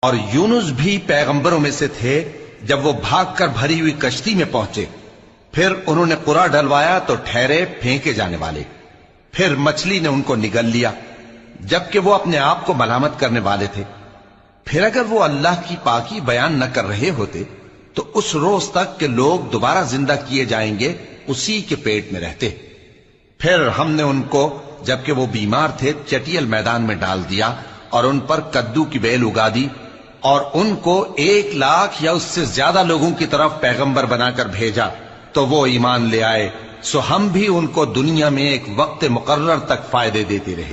और यूनुस भी पैगंबरों में से थे। जब वो भागकर भरी हुई कश्ती में पहुंचे, फिर उन्होंने कुरा डलवाया तो ठहरे फेंके जाने वाले। फिर मछली ने उनको निगल लिया, जबकि वो अपने आप को मलामत करने वाले थे। फिर अगर वो अल्लाह की पाकी बयान न कर रहे होते तो उस रोज तक के लोग दोबारा जिंदा किए जाएंगे उसी के पेट में रहते। फिर हमने उनको, जबकि वो बीमार थे, चटियल मैदान में डाल दिया और उन पर कद्दू की बेल उगा दी और उनको 1 लाख या उससे ज्यादा लोगों की तरफ पैगंबर बनाकर भेजा तो वो ईमान ले आए। सो हम भी उनको दुनिया में एक वक्त मुकर्रर तक फायदे देते रहे।